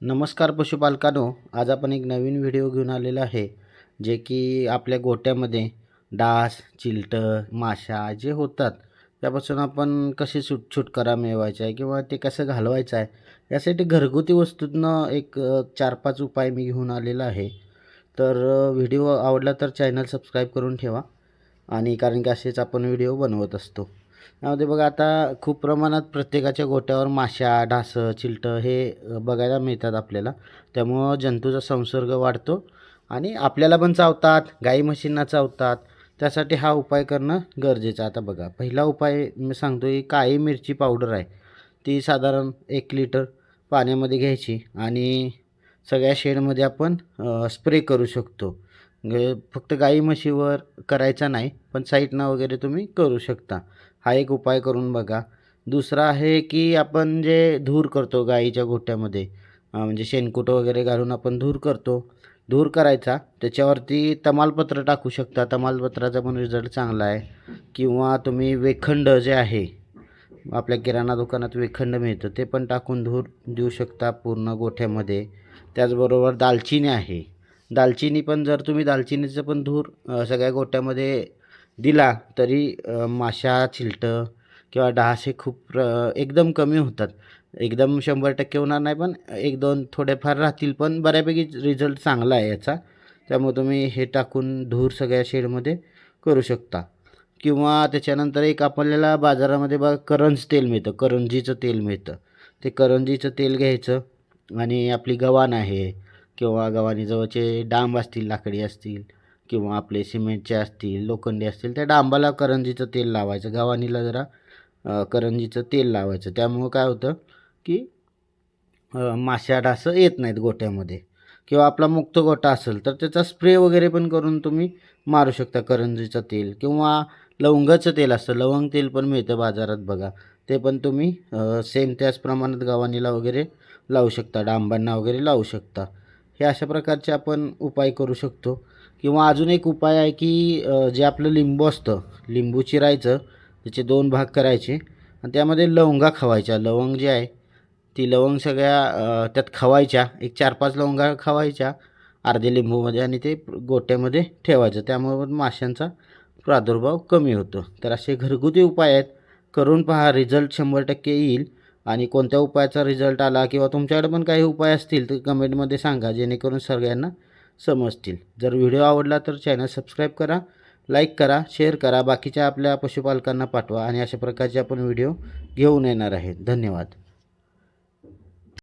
नमस्कार पशुपालकांनो, आज आपण एक नवीन व्हिडिओ घेऊन आलेला आहे जे की आपल्या गोट्यामध्ये डास, चिलटं, माशा जे होतात त्यापासून आपण कसे छुटकारा मिळवायचा आहे किंवा ते कसं घालवायचं आहे यासाठी घरगुती वस्तूंना एक 4-5 उपाय मी घेऊन आलेला आहे। तर व्हिडिओ आवडला तर चॅनल सबस्क्राईब करून ठेवा आणि कारण की असेच आपण व्हिडिओ बनवत असतो। यामध्ये बघा आता खूप प्रमाणात प्रत्येकाच्या गोट्यावर माशा, डासं, चिलटं हे बघायला मिळतात आपल्याला। त्यामुळं जंतूचा संसर्ग वाढतो आणि आपल्याला पण चावतात, गाई म्हशींना चावतात। त्यासाठी हा उपाय करणं गरजेचं आहे। आता बघा पहिला उपाय मी सांगतो की काळी मिरची पावडर आहे ती साधारण 1 लिटर पाण्यामध्ये घ्यायची आणि सगळ्या शेडमध्ये आपण स्प्रे करू शकतो। फक्त गाई म्हशीवर करायचा नाही पण साईडनं वगैरे तुम्ही करू शकता। हा एक उपाय करून बघा। दुसरा आहे की आपण जे धूर करतो गाईच्या गोठ्यामध्ये म्हणजे शेणकुटं वगैरे घालून आपण धूर करतो, धूर करायचा त्याच्यावरती तमालपत्र टाकू शकता। तमालपत्राचा पण रिझल्ट चांगला आहे किंवा तुम्ही वेखंड जे आहे आपल्या किराणा दुकानात वेखंड मिळतं ते पण टाकून धूर देऊ शकता पूर्ण गोठ्यामध्ये। त्याचबरोबर दालचिनी आहे, दालचिनी पण जर तुम्ही दालचिनीचं पण धूर सगळ्या गोट्यामध्ये दिला तरी माशा, चिलटं किंवा डास हे खूप एकदम कमी होतात। एकदम 100% होणार नाही पण 1-2 थोडेफार राहतील पण बऱ्यापैकी रिझल्ट चांगला आहे याचा। त्यामुळे तुम्ही हे टाकून धूर सगळ्या शेडमध्ये करू शकता किंवा त्याच्यानंतर एक आपल्याला बाजारामध्ये बघा करंज तेल मिळतं, करंजीचं तेल मिळतं। ते करंजीचं तेल घ्यायचं आणि आपली गव्हाण आहे किंवा गव्हाणीजवळचे डांब असतील, लाकडी असतील किंवा आपले सिमेंटचे असतील, लोखंडी असतील, त्या डांबाला करंजीचं तेल लावायचं। गव्हाणीला जरा करंजीचं तेल लावायचं। त्यामुळं काय होतं की माशा, डास येत नाहीत गोट्यामध्ये। किंवा आपला मुक्त गोठा असेल तर त्याचा स्प्रे वगैरे पण करून तुम्ही मारू शकता करंजीचं तेल किंवा लवंगाचं तेल असतं, लवंग तेल पण मिळतं बाजारात बघा, ते पण तुम्ही सेम त्याच प्रमाणात गव्हाणीला वगैरे लावू शकता, डांबांना वगैरे लावू शकता। हे अशा प्रकारचे आपण उपाय करू शकतो। किंवा अजून एक उपाय आहे की जे आपलं लिंबू असतं, लिंबू चिरायचं, त्याचे 2 भाग करायचे आणि त्यामध्ये लवंगा खवायच्या। लवंग जे आहे ती लवंग सगळ्या त्यात खवायच्या, एक 4-5 लवंगा खवायच्या अर्धे लिंबूमध्ये आणि ते गोट्यामध्ये ठेवायचं। त्यामुळे माशांचा प्रादुर्भाव कमी होतो। तर असे घरगुती उपाय आहेत, करून पहा, रिझल्ट 100% येईल। आणि कोणत्या उपायाचा रिझल्ट आला किंवा तुमच्याकडे पण काही उपाय असतील तर कमेंटमध्ये सांगा जेणेकरून सगळ्यांना समजतील। जर व्हिडिओ आवडला तर चॅनल सबस्क्राईब करा, लाईक करा, शेअर करा, बाकीच्या आपल्या पशुपालकांना पाठवा आणि अशा प्रकारचे आपण व्हिडिओ घेऊन येणार आहेत। धन्यवाद।